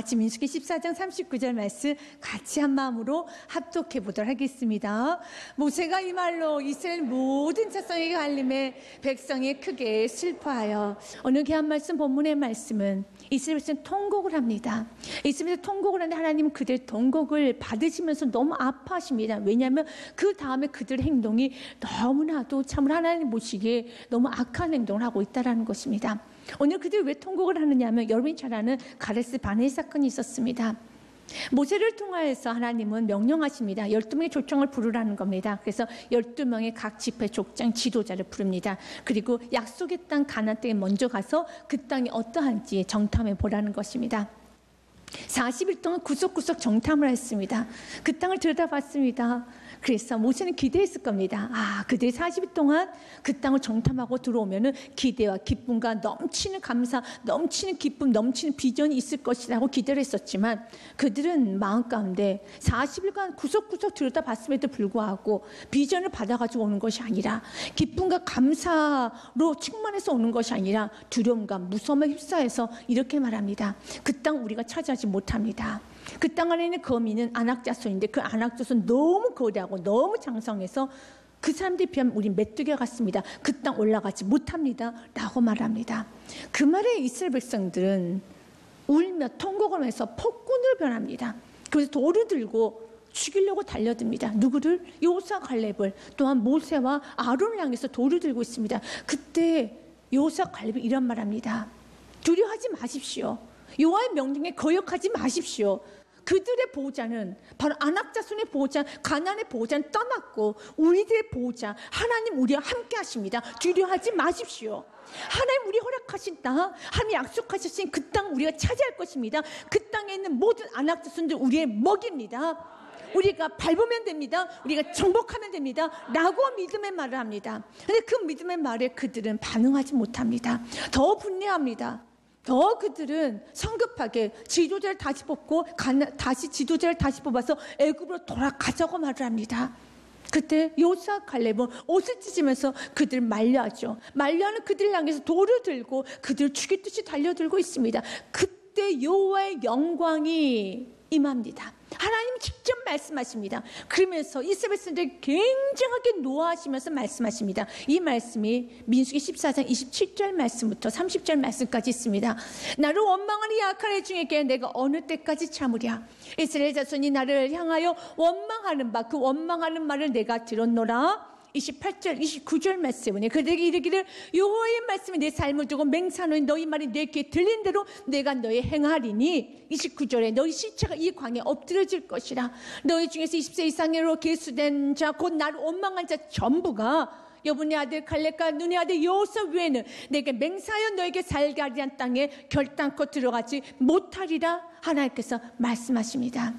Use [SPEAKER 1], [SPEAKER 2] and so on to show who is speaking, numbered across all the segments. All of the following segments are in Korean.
[SPEAKER 1] 같이 민수기 14장 39절 말씀 같이 한 마음으로 합독해 보도록 하겠습니다. 모세가 이 말로 이스라엘 모든 자손에게 알림해 백성이 크게 슬퍼하여. 오늘 귀한 말씀 본문의 말씀은 이스라엘 백성 통곡을 합니다. 이스라엘 통곡을 하는데 하나님은 그들의 통곡을 받으시면서 너무 아파하십니다. 왜냐하면 그 다음에 그들의 행동이 너무나도 참으로 하나님 보시기에 너무 악한 행동을 하고 있다는 것입니다. 오늘 그들이 왜 통곡을 하느냐 하면 여러분이 잘 아는 가데스 바네 사건이 있었습니다. 모세를 통하여서 하나님은 명령하십니다. 12명의 족장을 부르라는 겁니다. 그래서 12명의 각 지파 족장 지도자를 부릅니다. 그리고 약속의 땅 가나안 땅에 먼저 가서 그 땅이 어떠한지 정탐해 보라는 것입니다. 40일 동안 구석구석 정탐을 했습니다. 그 땅을 들여다봤습니다. 그래서 모세는 기대했을 겁니다. 그들이 40일 동안 그 땅을 정탐하고 들어오면은 기대와 기쁨과 넘치는 감사, 넘치는 기쁨, 넘치는 비전이 있을 것이라고 기대를 했었지만 그들은 마음 가운데 40일간 구석구석 들여다봤음에도 불구하고 비전을 받아가지고 오는 것이 아니라 기쁨과 감사로 충만해서 오는 것이 아니라 두려움과 무서움에 휩싸여서 이렇게 말합니다. 그 땅 우리가 차지하지 못합니다. 그 땅 안에 있는 거민은 안악자손인데 그 안악자손 너무 거대하고 너무 장성해서 그 사람들에 비하면 우리 메뚜기 같습니다. 그 땅 올라가지 못합니다 라고 말합니다. 그 말에 이스라엘 백성들은 울며 통곡을 하면서 폭군으로 변합니다. 그래서 돌을 들고 죽이려고 달려듭니다. 누구를? 여호수아 갈렙을. 또한 모세와 아론을 향해서 돌을 들고 있습니다. 그때 여호수아 갈렙이 이런 말합니다. 두려워하지 마십시오. 여호와의 명령에 거역하지 마십시오. 그들의 보호자는 바로 안악자손의 보호자, 가나안의 보호자는 떠났고 우리들의 보호자 하나님 우리와 함께 하십니다. 두려워하지 마십시오. 하나님 우리 허락하신다. 하나님 약속하셨으니 그 땅 우리가 차지할 것입니다. 그 땅에 있는 모든 안악자손들 우리의 먹입니다. 우리가 밟으면 됩니다. 우리가 정복하면 됩니다 라고 믿음의 말을 합니다. 그런데 그 믿음의 말에 그들은 반응하지 못합니다. 더 분노합니다. 더 그들은 성급하게 지도자를 다시 뽑고 다시 지도자를 다시 뽑아서 애굽으로 돌아가자고 말을 합니다. 그때 여호수아 갈렙은 옷을 찢으면서 그들을 만류하죠. 만류하는 그들을 향해서 돌을 들고 그들을 죽이듯이 달려들고 있습니다. 그때 여호와의 영광이 임합니다. 하나님 직접 말씀하십니다. 그러면서 이스라엘 백성들이 굉장하게 노하시면서 말씀하십니다. 이 말씀이 민수기 14장 27절 말씀부터 30절 말씀까지 있습니다. 나를 원망하는 약한 애 중에게 내가 어느 때까지 참으랴. 이스라엘 자손이 나를 향하여 원망하는 바 그 원망하는 말을 내가 들었노라. 28절 29절 말씀은 그들에게 이르기를 여호와의 말씀이 내 삶을 두고 맹세하노니 너희 말이 내 귀에 들린 대로 내가 너희 행하리니. 29절에 너희 시체가 이 광에 엎드려질 것이라. 너희 중에서 20세 이상으로 계수된 자 곧 나를 원망한 자 전부가 여분의 아들 갈렙과 눈의 아들 여호수아 외에는 내게 맹세하여 너에게 살게 하리란 땅에 결단코 들어가지 못하리라 하나님께서 말씀하십니다.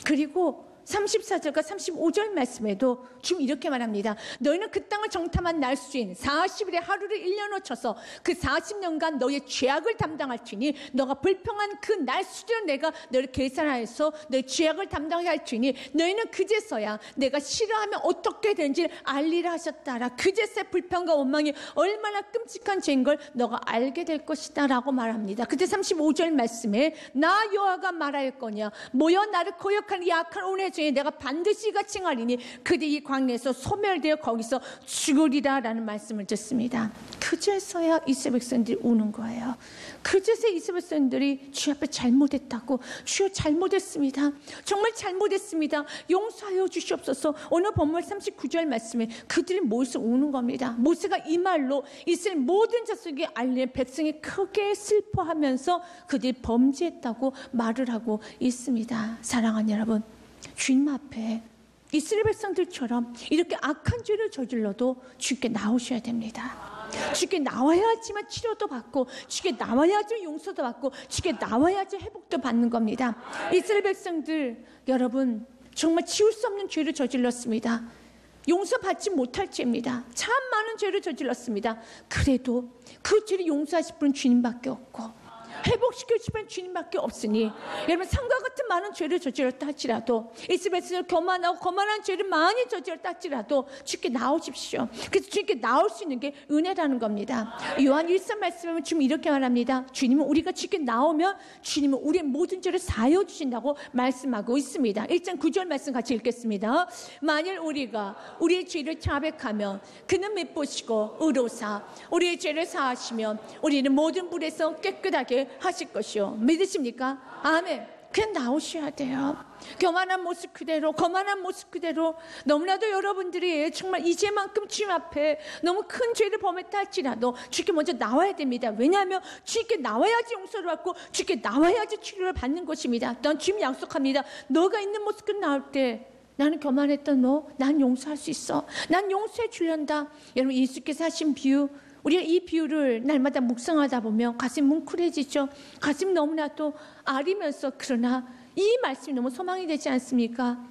[SPEAKER 1] 그리고 34절과 35절 말씀에도 지금 이렇게 말합니다. 너희는 그 땅을 정탐한 날수인 40일의 하루를 1년으로 쳐서 그 40년간 너희의 죄악을 담당할 테니 너가 불평한 그 날수대로 내가 너희를 계산하여서 너희 죄악을 담당하게 할 테니 너희는 그제서야 내가 싫어하면 어떻게 되는지 알리라 하셨다라. 그제서야 불평과 원망이 얼마나 끔찍한 죄인 걸 너가 알게 될 것이다 라고 말합니다. 그때 35절 말씀에 나 여호와가 말할 거냐 모여 나를 거역하는 약한 온의 중에 내가 반드시 같이 행하리니 그들이 이 광야에서 소멸되어 거기서 죽으리라 라는 말씀을 듣습니다. 그제서야 이스라엘 백성들이 우는 거예요. 그제서 이스라엘 백성들이 주 앞에 잘못했다고. 주여 잘못했습니다. 정말 잘못했습니다. 용서하여 주시옵소서. 오늘 본문 39절 말씀에 그들이 모여서 우는 겁니다. 모세가 이 말로 이스라엘 모든 자손에게 알리는 백성이 크게 슬퍼하면서 그들이 범죄했다고 말을 하고 있습니다. 사랑하는 여러분, 주님 앞에 이스라엘 백성들처럼 이렇게 악한 죄를 저질러도 주께 나오셔야 됩니다. 주께 나와야지만 치료도 받고 주께 나와야지 용서도 받고 주께 나와야지 회복도 받는 겁니다. 이스라엘 백성들 여러분 정말 지울 수 없는 죄를 저질렀습니다. 용서받지 못할 죄입니다. 참 많은 죄를 저질렀습니다. 그래도 그 죄를 용서하실 분은 주님밖에 없고 회복시켜 주시면 주님밖에 없으니 여러분 상과 같은 많은 죄를 저질렀다 할지라도 이스라엘에서 교만하고 거만한 죄를 많이 저질렀다 할지라도 주께 나오십시오. 그래서 주님께 나올 수 있는 게 은혜라는 겁니다. 요한 1서 말씀하면 주님 이렇게 말합니다. 주님은 우리가 주께 나오면 주님은 우리의 모든 죄를 사하여 주신다고 말씀하고 있습니다. 1장 9절 말씀 같이 읽겠습니다. 만일 우리가 우리의 죄를 자백하면 그는 밉보시고 의로사 우리의 죄를 사하시면 우리는 모든 불에서 깨끗하게 하실 것이요. 믿으십니까? 아멘. 그냥 나오셔야 돼요. 교만한 모습 그대로, 거만한 모습 그대로. 너무나도 여러분들이 정말 이제만큼 주님 앞에 너무 큰 죄를 범했다 할지라도 주께 먼저 나와야 됩니다. 왜냐하면 주께 나와야지 용서를 받고 주께 나와야지 치료를 받는 것입니다. 난 주님 약속합니다. 너가 있는 모습 그 나올 때 나는 교만했던 너, 난 용서할 수 있어. 난 용서해 주련다. 여러분 예수께서 하신 비유, 우리가 이 비유를 날마다 묵상하다 보면 가슴이 뭉클해지죠. 가슴이 너무나도 아리면서 그러나 이 말씀이 너무 소망이 되지 않습니까?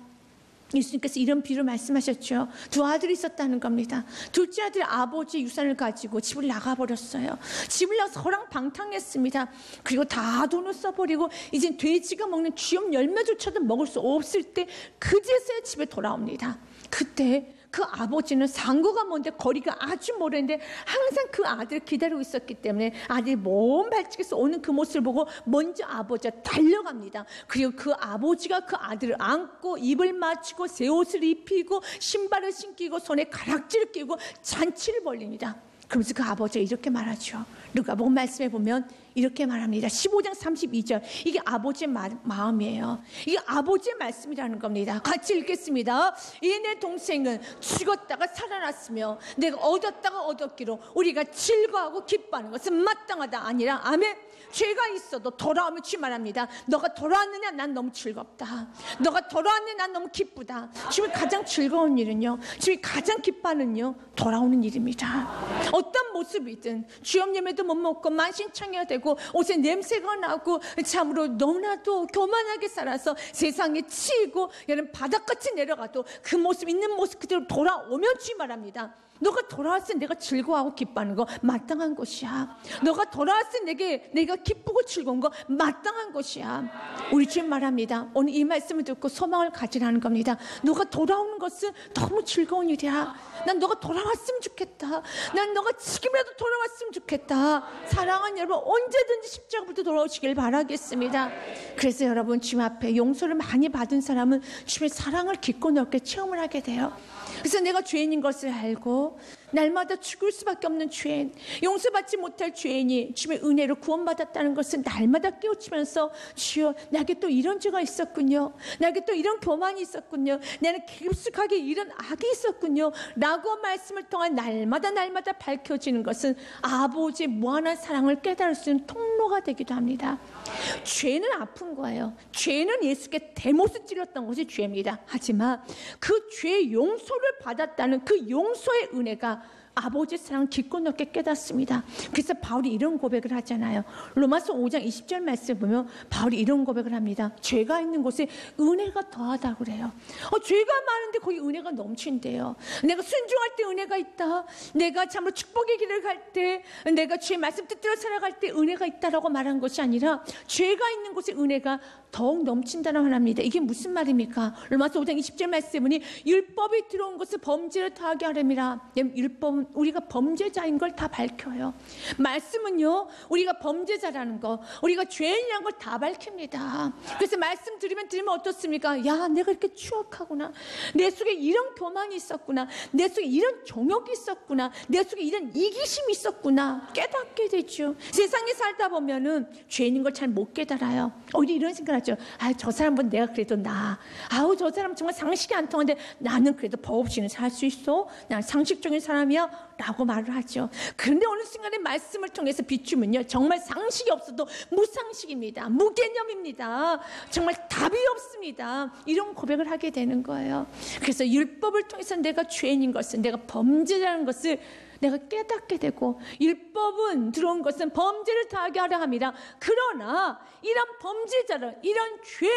[SPEAKER 1] 예수님께서 이런 비유를 말씀하셨죠. 두 아들이 있었다는 겁니다. 둘째 아들이 아버지 유산을 가지고 집을 나가버렸어요. 집을 나가서 허랑방탕했습니다. 그리고 다 돈을 써버리고 이젠 돼지가 먹는 쥐염 열매조차도 먹을 수 없을 때 그제서야 집에 돌아옵니다. 그때 그 아버지는 상고가 먼데 거리가 아주 멀었는데 항상 그 아들을 기다리고 있었기 때문에 아들이 먼 발치에서 오는 그 모습을 보고 먼저 아버지가 달려갑니다. 그리고 그 아버지가 그 아들을 안고 입을 맞추고 새 옷을 입히고 신발을 신기고 손에 가락지를 끼고 잔치를 벌립니다. 그러면서 그 아버지가 이렇게 말하죠. 누가복음 말씀에 보면 이렇게 말합니다. 15장 32절. 이게 아버지의 마음이에요. 이게 아버지의 말씀이라는 겁니다. 같이 읽겠습니다. 이 내 동생은 죽었다가 살아났으며 내가 얻었다가 얻었기로 우리가 즐거워하고 기뻐하는 것은 마땅하다 아니라 아멘. 죄가 있어도 돌아오면 주님 말합니다. 너가 돌아왔느냐 난 너무 즐겁다. 너가 돌아왔느냐 난 너무 기쁘다. 주님이 가장 즐거운 일은요, 주님이 가장 기뻐하는요 돌아오는 일입니다. 어떤 모습이든 주염 예매도 못 먹고 만신창이가 되고 옷에 냄새가 나고 참으로 너무나도 교만하게 살아서 세상에 치이고 여러분 바닥같이 내려가도 그 모습 있는 모습 그대로 돌아오면 주님 말합니다. 너가 돌아왔을 때 내가 즐거워하고 기뻐하는 거 마땅한 것이야. 너가 돌아왔을 때 내가 기쁘고 즐거운 거 마땅한 것이야. 우리 주님 말합니다. 오늘 이 말씀을 듣고 소망을 가지라는 겁니다. 너가 돌아오는 것은 너무 즐거운 일이야. 난 너가 돌아왔으면 좋겠다. 난 너가 지금이라도 돌아왔으면 좋겠다. 사랑하는 여러분 언제든지 십자가부터 돌아오시길 바라겠습니다. 그래서 여러분 주님 앞에 용서를 많이 받은 사람은 주님의 사랑을 깊고 넓게 체험을 하게 돼요. 그래서 내가 죄인인 것을 알고 날마다 죽을 수밖에 없는 죄인, 용서받지 못할 죄인이 주님의 은혜로 구원받았다는 것을 날마다 깨우치면서 주여 나에게 또 이런 죄가 있었군요. 나에게 또 이런 교만이 있었군요. 나는 깊숙하게 이런 악이 있었군요. 라고 말씀을 통한 날마다 밝혀지는 것은 아버지의 무한한 사랑을 깨달을 수 있는 통로가 되기도 합니다. 죄는 아픈 거예요. 죄는 예수께 대못을 찔렀던 것이 죄입니다. 하지만 그 죄의 용서를 받았다는 그 용서의 은혜가 아버지의 사랑을 깊고 넓게 깨닫습니다. 그래서 바울이 이런 고백을 하잖아요. 로마서 5장 20절 말씀 보면 바울이 이런 고백을 합니다. 죄가 있는 곳에 은혜가 더하다고 그래요. 죄가 많은데 거기 은혜가 넘친대요. 내가 순종할 때 은혜가 있다. 내가 참으로 축복의 길을 갈 때, 내가 주의 말씀 뜻대로 살아갈 때 은혜가 있다라고 말한 것이 아니라 죄가 있는 곳에 은혜가 더욱 넘친다는 말합니다. 이게 무슨 말입니까? 로마서 5장 20절 말씀은 율법이 들어온 것을 범죄를 더하게 하려니라. 율법은 우리가 범죄자인 걸 다 밝혀요. 말씀은요 우리가 범죄자라는 거, 우리가 죄인이라는 걸 다 밝힙니다. 그래서 말씀 들으면 어떻습니까? 야, 내가 이렇게 추악하구나. 내 속에 이런 교만이 있었구나. 내 속에 이런 정욕이 있었구나. 내 속에 이런 이기심이 있었구나. 깨닫게 되죠. 세상에 살다 보면은 죄인인 걸 잘 못 깨달아요. 오히려 이런 생각을 하죠. 저 사람은 내가 그래도 저 사람 정말 상식이 안 통하는데 나는 그래도 법 없이는 살 수 있어. 난 상식적인 사람이야. 라고 말을 하죠. 그런데 어느 순간에 말씀을 통해서 비추면요 정말 상식이 없어도 무상식입니다. 무개념입니다. 정말 답이 없습니다. 이런 고백을 하게 되는 거예요. 그래서 율법을 통해서 내가 죄인인 것을, 내가 범죄자라는 것을 내가 깨닫게 되고, 율법은 들어온 것은 범죄를 다하게 하려 함이라. 그러나 이런 범죄자를, 이런 죄를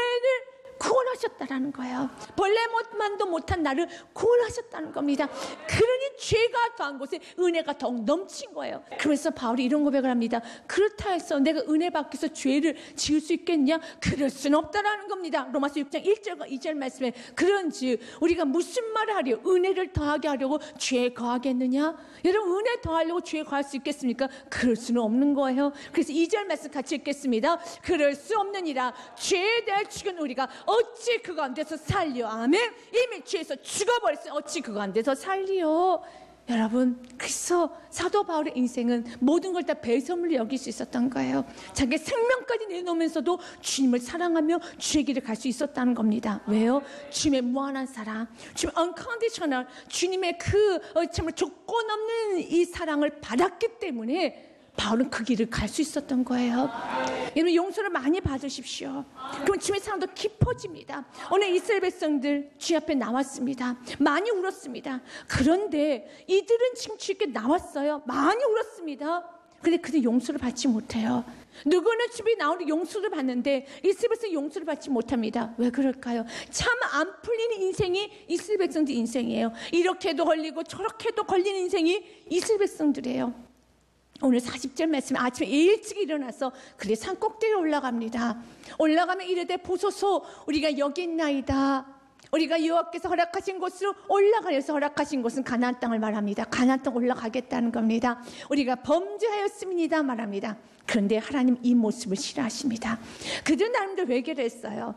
[SPEAKER 1] 구원하셨다라는 거예요. 벌레만도 못한 나를 구원하셨다는 겁니다. 그러니 죄가 더한 곳에 은혜가 더욱 넘친 거예요. 그래서 바울이 이런 고백을 합니다. 그렇다 해서 내가 은혜 받기 위해서 죄를 지을 수 있겠냐? 그럴 수는 없다라는 겁니다. 로마서 6장 1절과 2절 말씀에 그런즉 우리가 무슨 말을 하려? 은혜를 더하게 하려고 죄에 거하겠느냐? 여러분, 은혜 더하려고 죄에 거할 수 있겠습니까? 그럴 수는 없는 거예요. 그래서 2절 말씀 같이 읽겠습니다. 그럴 수 없느니라. 죄에 대해 죽은 우리가 어찌 그 가운데서 살려? 아멘. 이미 죄에서 죽어버렸으니 어찌 그 가운데서 살리요? 여러분, 그래서 사도 바울의 인생은 모든 걸 다 배설물로 여길 수 있었던 거예요. 자기 생명까지 내놓으면서도 주님을 사랑하며 주의 길을 갈 수 있었다는 겁니다. 왜요? 주님의 무한한 사랑, 주님의 unconditional, 주님의 그 정말 조건 없는 이 사랑을 받았기 때문에 바울은 그 길을 갈 수 있었던 거예요. 여러분, 용서를 많이 받으십시오. 그럼 주님의 사랑도 깊어집니다. 오늘 이스라엘 백성들 주 앞에 나왔습니다. 많이 울었습니다. 그런데 이들은 지금 주께 나왔어요. 많이 울었습니다. 근데 그들 용서를 받지 못해요. 누구는 집에 나오는 용서를 받는데 이스라엘 백성이 용서를 받지 못합니다. 왜 그럴까요? 참 안 풀리는 인생이 이스라엘 백성들 인생이에요. 이렇게도 걸리고 저렇게도 걸리는 인생이 이스라엘 백성들이에요. 오늘 40절 말씀에 아침에 일찍 일어나서 그래 산 꼭대기에 올라갑니다. 올라가면 이르되 보소서 우리가 여기 있나이다. 우리가 여호와께서 허락하신 곳으로 올라가려서 허락하신 곳은 가나안 땅을 말합니다. 가나안 땅 올라가겠다는 겁니다. 우리가 범죄하였습니다 말합니다. 그런데 하나님 이 모습을 싫어하십니다. 그들 나름대로 회개를 했어요.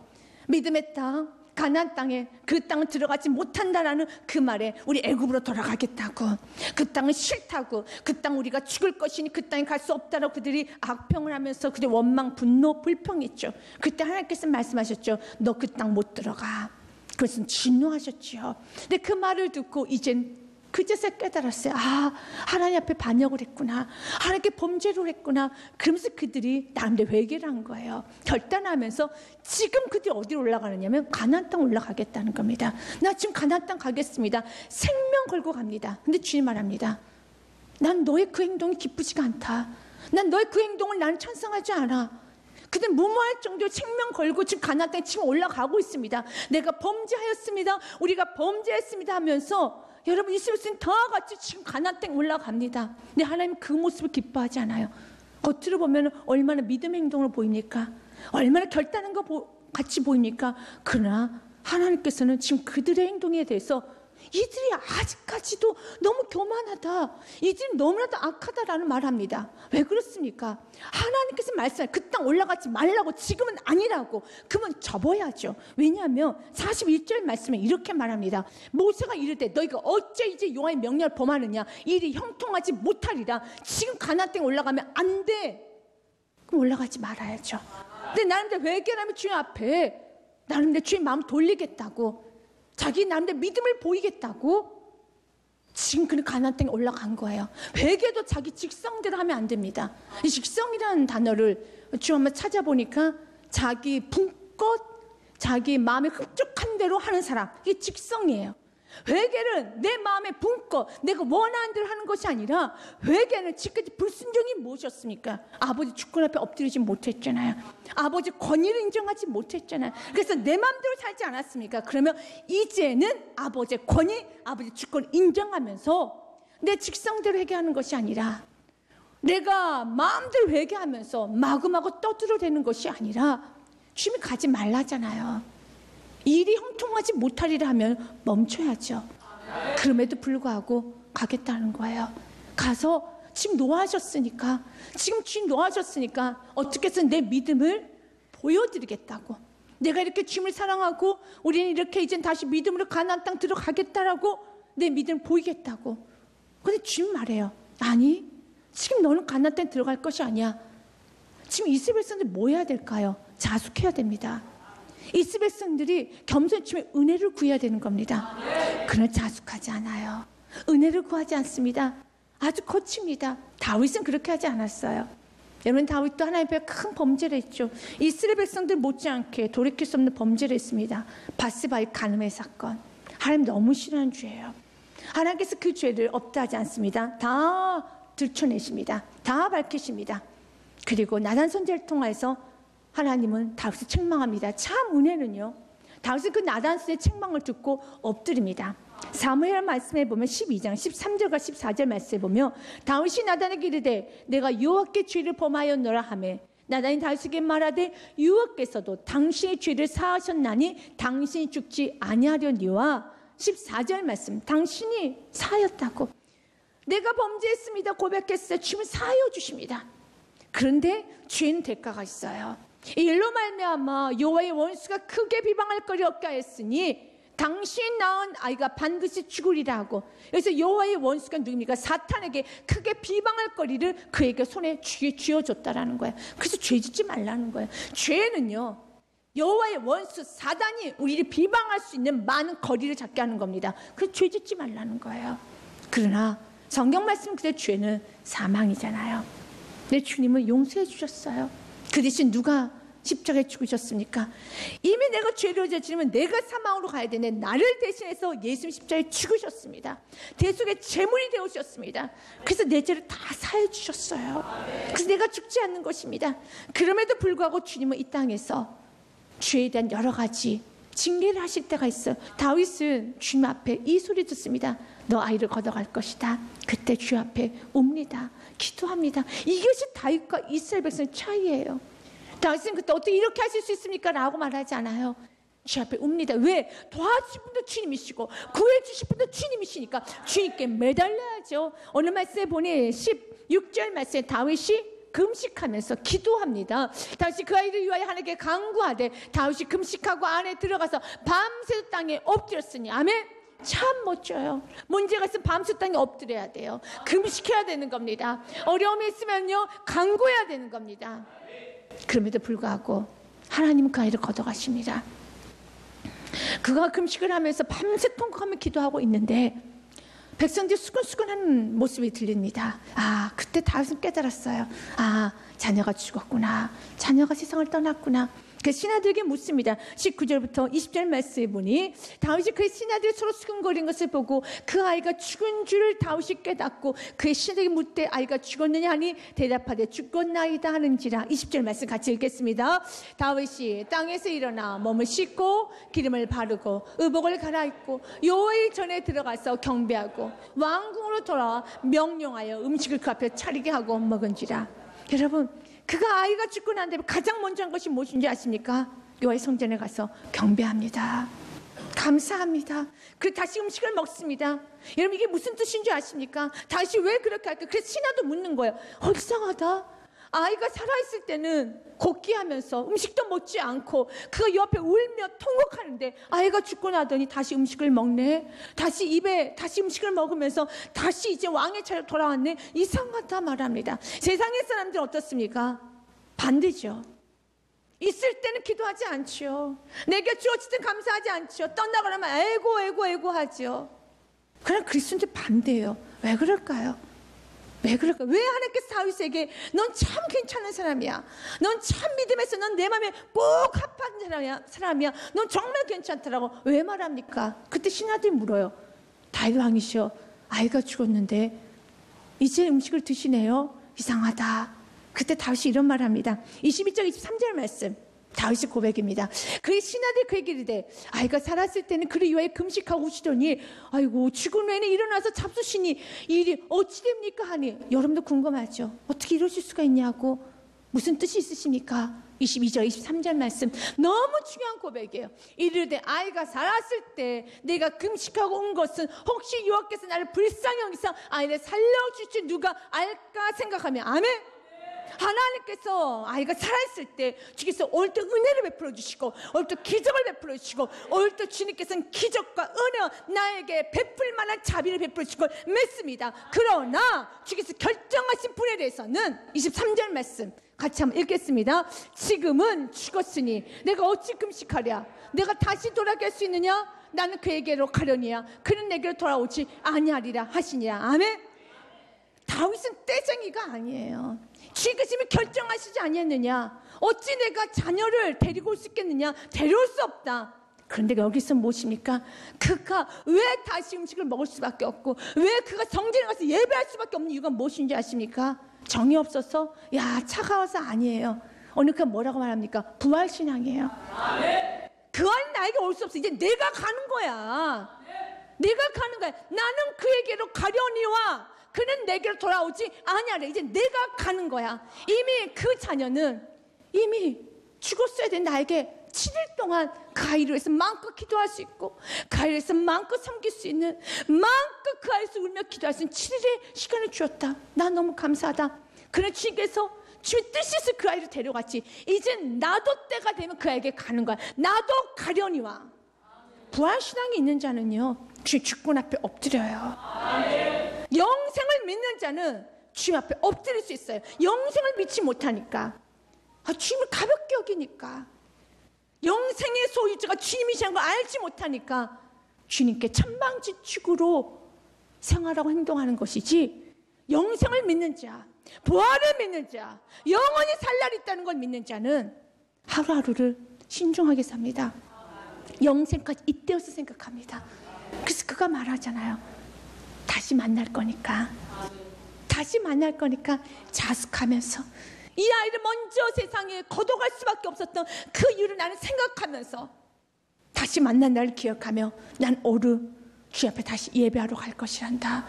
[SPEAKER 1] 믿음의 땅, 가나안 땅에 그 땅은 들어가지 못한다라는 그 말에 우리 애굽으로 돌아가겠다고, 그 땅은 싫다고, 그 땅 우리가 죽을 것이니 그 땅에 갈 수 없다라고 그들이 악평을 하면서 그들의 원망, 분노, 불평했죠. 그때 하나님께서 말씀하셨죠. 너 그 땅 못 들어가. 그것은 진노하셨지요. 근데 그 말을 듣고 이젠 그제서 깨달았어요. 아, 하나님 앞에 반역을 했구나. 하나님께 범죄를 했구나. 그러면서 그들이 나름대로 회개를 한 거예요. 결단하면서 지금 그들이 어디로 올라가느냐면 가나안 땅 올라가겠다는 겁니다. 나 지금 가나안 땅 가겠습니다. 생명 걸고 갑니다. 근데 주님 말합니다. 난 너의 그 행동이 기쁘지가 않다. 난 너의 그 행동을 나는 찬성하지 않아. 그들 무모할 정도로 생명 걸고 지금 가나안 땅에 지금 올라가고 있습니다. 내가 범죄하였습니다. 우리가 범죄했습니다 하면서 여러분 이스라엘 백성이 다 같이 지금 가나안 땅에 올라갑니다. 근데 하나님 그 모습을 기뻐하지 않아요. 겉으로 보면 얼마나 믿음의 행동으로 보입니까? 얼마나 결단한 것 같이 보입니까? 그러나 하나님께서는 지금 그들의 행동에 대해서 이들이 아직까지도 너무 교만하다, 이들이 너무나도 악하다라는 말을 합니다. 왜 그렇습니까? 하나님께서 말씀하세요. 그 땅 올라가지 말라고, 지금은 아니라고. 그러면 접어야죠. 왜냐하면 41절 말씀에 이렇게 말합니다. 모세가 이르되 너희가 어째 이제 여호와의 명령을 범하느냐, 일이 형통하지 못하리라. 지금 가나안 땅에 올라가면 안 돼. 그럼 올라가지 말아야죠. 근데 나름대로 회개를 하면 주님 앞에 나름대로 주님 마음을 돌리겠다고, 자기 나름대로 믿음을 보이겠다고 지금 그는 가나안 땅에 올라간 거예요. 회개도 자기 직성대로 하면 안 됩니다. 이 직성이라는 단어를 좀 한번 찾아보니까 자기 분껏 자기 마음에 흡족한 대로 하는 사람, 이게 직성이에요. 회개는 내 마음에 분껏 내가 원하는 대로 하는 것이 아니라, 회개는 지금까지 불순종이 무엇이었습니까? 아버지 주권 앞에 엎드리지 못했잖아요. 아버지 권위를 인정하지 못했잖아요. 그래서 내 마음대로 살지 않았습니까? 그러면 이제는 아버지의 권위, 아버지 주권을 인정하면서 내 직성대로 회개하는 것이 아니라, 내가 마음대로 회개하면서 마구마구 떠들어대는 것이 아니라, 주님이 가지 말라잖아요. 일이 형통하지 못하리라 하면 멈춰야죠. 그럼에도 불구하고 가겠다는 거예요. 가서 지금 노하셨으니까, 지금 주님 노하셨으니까 어떻게 해서 내 믿음을 보여드리겠다고, 내가 이렇게 주님을 사랑하고 우리는 이렇게 이제 다시 믿음으로 가나안 땅 들어가겠다라고 내 믿음을 보이겠다고. 근데 주님 말해요. 아니, 지금 너는 가나안 땅에 들어갈 것이 아니야. 지금 이스라엘 백성들 뭐 해야 될까요? 자숙해야 됩니다. 이스라엘 백성들이 겸손히 주님의 은혜를 구해야 되는 겁니다. 그러나 자숙하지 않아요. 은혜를 구하지 않습니다. 아주 거칩니다. 다윗은 그렇게 하지 않았어요. 여러분, 다윗도 하나님 앞에 큰 범죄를 했죠. 이스라엘 백성들 못지않게 돌이킬 수 없는 범죄를 했습니다. 바스바의 간음의 사건, 하나님 너무 싫어하는 죄예요. 하나님께서 그 죄를 없다 하지 않습니다. 다 들춰내십니다. 다 밝히십니다. 그리고 나단 선지자를 통해서 하나님은 다윗을 책망합니다. 참 은혜는요, 다윗은 그 나단스의 책망을 듣고 엎드립니다. 사무엘 말씀에 보면 12장 13절과 14절 말씀에 보면 다윗이 나단에게 이르되 내가 여호와께 죄를 범하였노라 하매 나단이 다윗에게 말하되 여호와께서도 당신의 죄를 사하셨나니 당신이 죽지 아니하려니와 14절 말씀 당신이 사하였다고 내가 범죄했습니다 고백했어요. 주님은 사하여 주십니다. 그런데 죄는 대가가 있어요. 이 일로 말미암아 여호와의 원수가 크게 비방할 거리 없게 하였으니 당신 낳은 아이가 반드시 죽으리라 하고 여기서 여호와의 원수가 누굽니까? 사탄에게 크게 비방할 거리를 그에게 손에 쥐어줬다라는 거예요. 그래서 죄 짓지 말라는 거예요. 죄는요 여호와의 원수 사단이 우리를 비방할 수 있는 많은 거리를 잡게 하는 겁니다. 그래서 죄 짓지 말라는 거예요. 그러나 성경 말씀 그대로 죄는 사망이잖아요. 내 주님은 용서해 주셨어요. 그 대신 누가 십자가에 죽으셨습니까? 이미 내가 죄를 저지르면 내가 사망으로 가야 되네. 나를 대신해서 예수님 십자가에 죽으셨습니다. 대속의 제물이 되오셨습니다. 그래서 내 죄를 다 사해 주셨어요. 그래서 내가 죽지 않는 것입니다. 그럼에도 불구하고 주님은 이 땅에서 죄에 대한 여러 가지 징계를 하실 때가 있어요. 다윗은 주님 앞에 이 소리 듣습니다. 너 아이를 걷어갈 것이다. 그때 주 앞에 옵니다. 기도합니다. 이것이 다윗과 이스라엘 백성의 차이예요. 다윗은 그때 어떻게 이렇게 하실 수 있습니까? 라고 말하지 않아요. 주 앞에 옵니다. 왜? 도와주실 분도 주님이시고 구해주실 분도 주님이시니까 주님께 매달려야죠. 오늘 말씀에 보니 16절 말씀에 다윗이 금식하면서 기도합니다. 다윗이 그 아이를 위하여 하나님께 간구하되 다윗이 금식하고 안에 들어가서 밤새 땅에 엎드렸으니 아멘. 참 멋져요. 문제가 있으면 밤새 땅에 엎드려야 돼요. 금식해야 되는 겁니다. 어려움이 있으면요 간구해야 되는 겁니다. 그럼에도 불구하고 하나님은 그 아이를 걷어가십니다. 그가 금식을 하면서 밤새 통곡하며 기도하고 있는데 백성들이 수근수근하는 모습이 들립니다. 아, 그때 다윗은 깨달았어요. 아, 자녀가 죽었구나. 자녀가 세상을 떠났구나. 그 신하들에게 묻습니다. 19절부터 20절 말씀에 보니 다윗이 그의 신하들이 서로 수근거리는 것을 보고 그 아이가 죽은 줄을 다윗이 깨닫고 그의 신하들에게 묻되 아이가 죽었느냐 하니 대답하되 죽었나이다 하는지라. 20절 말씀 같이 읽겠습니다. 다윗이 땅에서 일어나 몸을 씻고 기름을 바르고 의복을 갈아입고 여호와의 전에 들어가서 경배하고 왕궁으로 돌아와 명령하여 음식을 그 앞에 차리게 하고 먹은지라. 여러분, 그가 아이가 죽고 난 다음에 가장 먼저 한 것이 무엇인지 아십니까? 여호와의 성전에 가서 경배합니다. 감사합니다. 그리고 다시 음식을 먹습니다. 여러분, 이게 무슨 뜻인지 아십니까? 다시 왜 그렇게 할까? 그래서 신하도 묻는 거예요. 이상하다. 아이가 살아있을 때는 곡기하면서 음식도 먹지 않고 그 옆에 울며 통곡하는데 아이가 죽고 나더니 다시 음식을 먹네. 다시 입에 다시 음식을 먹으면서 다시 이제 왕의 차례로 돌아왔네. 이상하다 말합니다. 세상의 사람들은 어떻습니까? 반대죠. 있을 때는 기도하지 않죠. 내게 주어지든 감사하지 않죠. 떠나가려면 에고 하죠. 그러나 그리스도인들 반대예요. 왜 그럴까요? 왜 그럴까? 왜 하나님께서 다윗에게 넌 참 괜찮은 사람이야. 넌 참 믿음에서 넌 내 마음에 꼭 합한 사람이야. 넌 정말 괜찮더라고. 왜 말합니까? 그때 신하들이 물어요. 다윗 왕이시여, 아이가 죽었는데 이제 음식을 드시네요. 이상하다. 그때 다윗이 이런 말합니다. 22절 23절 말씀. 다윗의 고백입니다. 그의 신하들이 그에게 이르되 아이가 살았을 때는 그를 위하여 금식하고 오시더니 아이고 죽은 후에는 일어나서 잡수시니 이 일이 어찌 됩니까 하니. 여러분도 궁금하죠? 어떻게 이러실 수가 있냐고. 무슨 뜻이 있으십니까? 22절 23절 말씀 너무 중요한 고백이에요. 이르되 아이가 살았을 때 내가 금식하고 온 것은 혹시 여호와께서 나를 불쌍히 여기서 아이를 살려주실지 누가 알까 생각하며 아멘. 하나님께서 아이가 살아있을 때 주께서 오늘도 은혜를 베풀어 주시고 오늘도 기적을 베풀어 주시고 오늘도 주님께서는 기적과 은혜 나에게 베풀 만한 자비를 베풀어 주실 걸 믿습니다. 그러나 주께서 결정하신 분에 대해서는 23절 말씀 같이 한번 읽겠습니다. 지금은 죽었으니 내가 어찌 금식하랴. 내가 다시 돌아갈 수 있느냐. 나는 그에게로 가려니야. 그는 내게로 돌아오지 아니하리라 하시니라. 아멘. 다윗은 떼쟁이가 아니에요. 주님께서 결정하시지 아니했느냐. 어찌 내가 자녀를 데리고 올 수 있겠느냐. 데려올 수 없다. 그런데 여기서 무엇입니까? 그가 왜 다시 음식을 먹을 수밖에 없고 왜 그가 성전에 가서 예배할 수밖에 없는 이유가 무엇인지 아십니까? 정이 없어서? 야, 차가워서 아니에요. 오늘 그가 뭐라고 말합니까? 부활신앙이에요. 그 아이는 나에게 올 수 없어. 이제 내가 가는 거야. 내가 가는 거야. 나는 그에게로 가려니와 그는 내게로 돌아오지 아니하래. 이제 내가 가는 거야. 이미 그 자녀는 이미 죽었어야 돼. 나에게 7일 동안 그 아이를 위해서 마음껏 기도할 수 있고, 그 아이를 위해서 마음껏 섬길 수 있는, 마음껏 그 아이를 위해서 울며 기도할 수 있는 7일의 시간을 주었다. 난 너무 감사하다. 그런 주님께서 주의 뜻에서 그 아이를 데려갔지. 이제 나도 때가 되면 그 아이에게 가는 거야. 나도 가려니와. 부활신앙이 있는 자는요, 주의 주권 앞에 엎드려요. 영생을 믿는 자는 주님 앞에 엎드릴 수 있어요. 영생을 믿지 못하니까, 주님을 가볍게 여기니까, 영생의 소유주가 주님이시라는 걸 알지 못하니까 주님께 천방지축으로 생활하고 행동하는 것이지, 영생을 믿는 자, 부활을 믿는 자, 영원히 살 날이 있다는 걸 믿는 자는 하루하루를 신중하게 삽니다. 영생까지 이때여서 생각합니다. 그래서 그가 말하잖아요. 다시 만날 거니까, 다시 만날 거니까 자숙하면서, 이 아이를 먼저 세상에 거둬갈 수밖에 없었던 그 이유를 나는 생각하면서 다시 만난 날을 기억하며 난 오르 주 앞에 다시 예배하러 갈 것이란다.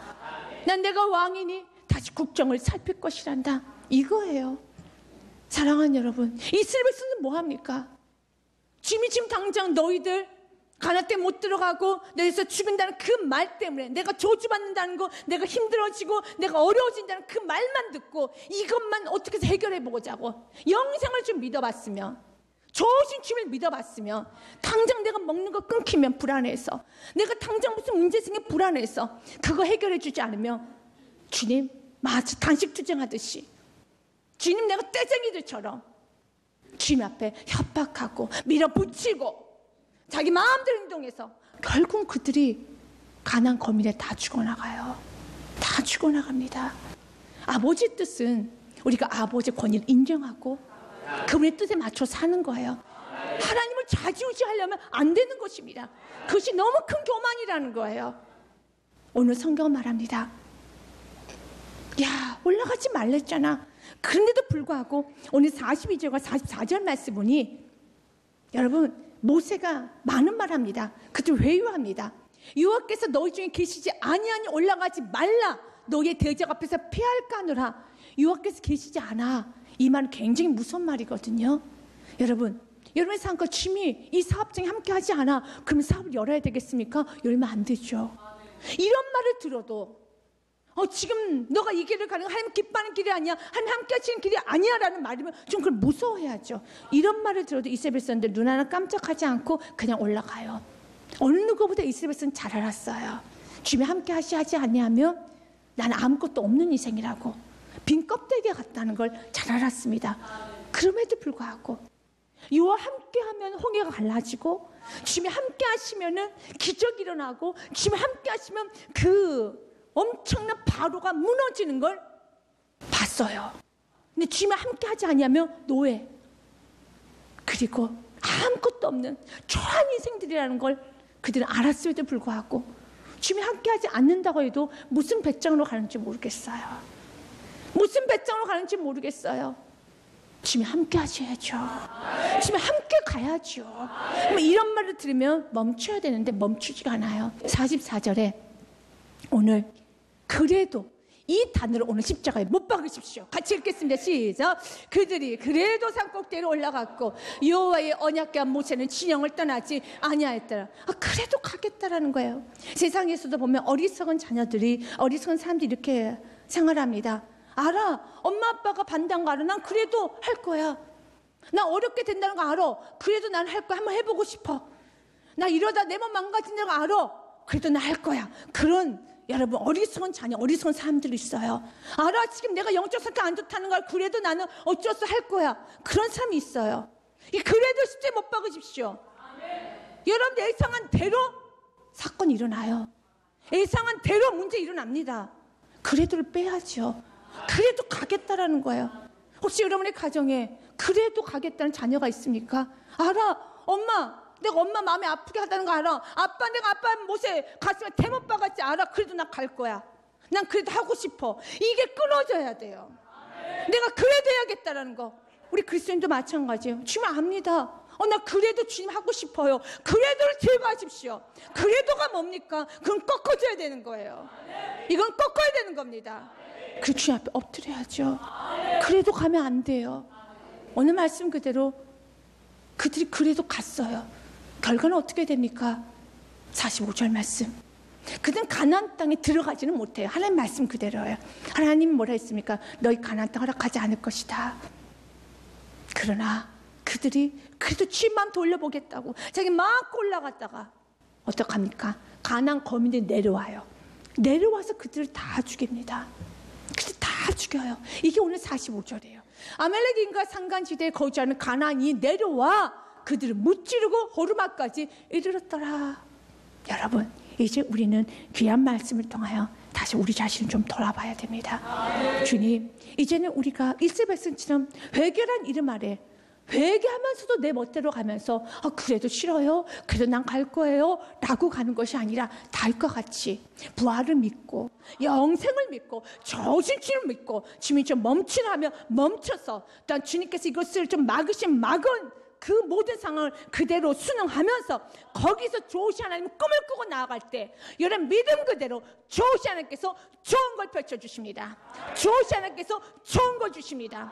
[SPEAKER 1] 난 내가 왕이니 다시 국정을 살필 것이란다. 이거예요. 사랑하는 여러분, 이스라엘에서는 뭐합니까? 주님이 지금 당장 너희들 가나안 땅에 못 들어가고 내에서 죽인다는 그 말 때문에, 내가 저주받는다는 거, 내가 힘들어지고 내가 어려워진다는 그 말만 듣고 이것만 어떻게 해서 해결해 보자고 영생을 좀 믿어봤으면, 좋으신 주님을 믿어봤으면, 당장 내가 먹는 거 끊기면 불안해서, 내가 당장 무슨 문제 생기면 불안해서 그거 해결해 주지 않으면 주님 마치 단식 투쟁하듯이, 주님 내가 떼쟁이들처럼 주님 앞에 협박하고 밀어붙이고 자기 마음대로 행동해서 결국 그들이 가나안 거민에 다 죽어나가요. 다 죽어나갑니다. 아버지 뜻은 우리가 아버지의 권위를 인정하고 그분의 뜻에 맞춰 사는 거예요. 하나님을 좌지우지하려면 안 되는 것입니다. 그것이 너무 큰 교만이라는 거예요. 오늘 성경은 말합니다. 야, 올라가지 말랬잖아. 그런데도 불구하고 오늘 42절과 44절 말씀 보니, 여러분, 모세가 많은 말합니다. 그들 회유합니다. 여호와께서 너희 중에 계시지 아니하니 올라가지 말라. 너희의 대적 앞에서 피할까 하노라. 여호와께서 계시지 않아. 이 말은 굉장히 무서운 말이거든요. 여러분의 삶과 주님이 이 사업장에 함께 하지 않아. 그러면 사업을 열어야 되겠습니까? 열면 안 되죠. 이런 말을 들어도 지금 너가 이 길을 가는 거 하나님 기뻐하는 길이 아니야, 하나님 함께 하시는 길이 아니야 라는 말이면 좀 그걸 무서워해야죠. 이런 말을 들어도 이스라엘 사람들 눈 하나 깜짝하지 않고 그냥 올라가요. 어느 누구보다 이스라엘 사람은 잘 알았어요. 주님이 함께 하지 아니하면 나는 아무것도 없는 인생이라고, 빈 껍데기 같다는 걸 잘 알았습니다. 그럼에도 불구하고 여호와 함께하면 홍해가 갈라지고, 주님이 함께 하시면은 기적이 일어나고, 주님이 함께 하시면 그 엄청난 바로가 무너지는 걸 봤어요. 근데 주님이 함께 하지 않으면 노예, 그리고 아무것도 없는 초라한 인생들이라는 걸 그들은 알았음에도 불구하고 주님이 함께 하지 않는다고 해도 무슨 배짱으로 가는지 모르겠어요. 무슨 배짱으로 가는지 모르겠어요. 주님이 함께 하셔야죠. 주님이 함께 가야죠. 이런 말을 들으면 멈춰야 되는데 멈추지가 않아요. 44절에 오늘 그래도, 이 단어를 오늘 십자가에 못 박으십시오. 같이 읽겠습니다. 시작. 그들이 그래도 산꼭대기로 올라갔고 여호와의 언약궤와 모세는 진영을 떠나지 아니하였더라. 그래도 가겠다라는 거예요. 세상에서도 보면 어리석은 자녀들이, 어리석은 사람들이 이렇게 생활합니다. 알아, 엄마 아빠가 반대한 거 알아. 난 그래도 할 거야. 나 어렵게 된다는 거 알아. 그래도 난 할 거야. 한번 해보고 싶어. 나 이러다 내 몸 망가진다는 거 알아. 그래도 나 할 거야. 그런, 여러분, 어리석은 자녀, 어리석은 사람들이 있어요. 알아, 지금 내가 영적 상태 안 좋다는 걸, 그래도 나는 어쩔 수 할 거야. 그런 사람이 있어요. 그래도 십자에 못 박으십시오. 여러분, 예상한 대로 사건이 일어나요. 예상한 대로 문제 일어납니다. 그래도를 빼야죠. 그래도 가겠다라는 거예요. 혹시 여러분의 가정에 그래도 가겠다는 자녀가 있습니까? 알아, 엄마, 내가 엄마 마음이 아프게 하다는 거 알아. 아빠, 내가 아빠 못에 가슴에 대못 박았지. 알아. 그래도 나 갈 거야. 난 그래도 하고 싶어. 이게 끊어져야 돼요. 내가 그래도 해야겠다라는 거. 우리 그리스도인도 마찬가지예요. 주님 압니다. 나 그래도 주님 하고 싶어요. 그래도를 제거하십시오. 그래도가 뭡니까? 그건 꺾어줘야 되는 거예요. 이건 꺾어야 되는 겁니다. 그 주님 앞에 엎드려야죠. 그래도 가면 안 돼요. 오늘 말씀 그대로 그들이 그래도 갔어요. 결과는 어떻게 됩니까? 45절 말씀. 그들은 가나안 땅에 들어가지는 못해요. 하나님 말씀 그대로예요. 하나님 뭐라 했습니까? 너희 가나안 땅 허락하지 않을 것이다. 그러나 그들이 그래도 주님 마음 돌려보겠다고 자기 막 올라갔다가 어떡합니까? 가나안 거민들이 내려와요. 내려와서 그들을 다 죽입니다. 그들 다 죽여요. 이게 오늘 45절이에요. 아말렉인과 산간지대에 거주하는 가나안이 내려와 그들을 무찌르고 호르마까지 이르렀더라. 여러분, 이제 우리는 귀한 말씀을 통하여 다시 우리 자신을 좀 돌아봐야 됩니다. 주님, 이제는 우리가 이스라엘 백성처럼 회개란 이름 아래 회개하면서도 내 멋대로 가면서 그래도 싫어요, 그래도 난 갈 거예요 라고 가는 것이 아니라 달과 같이 부활을 믿고 영생을 믿고 저신치를 믿고 주님이 좀 멈추라며 멈춰서 또한 주님께서 이것을 좀 막으신 막은 그 모든 상황을 그대로 순응하면서 거기서 조시 하나님 꿈을 꾸고 나아갈 때 여러분 믿음 그대로 조시 하나님께서 좋은 걸 펼쳐주십니다. 조시 하나님께서 좋은 걸 주십니다.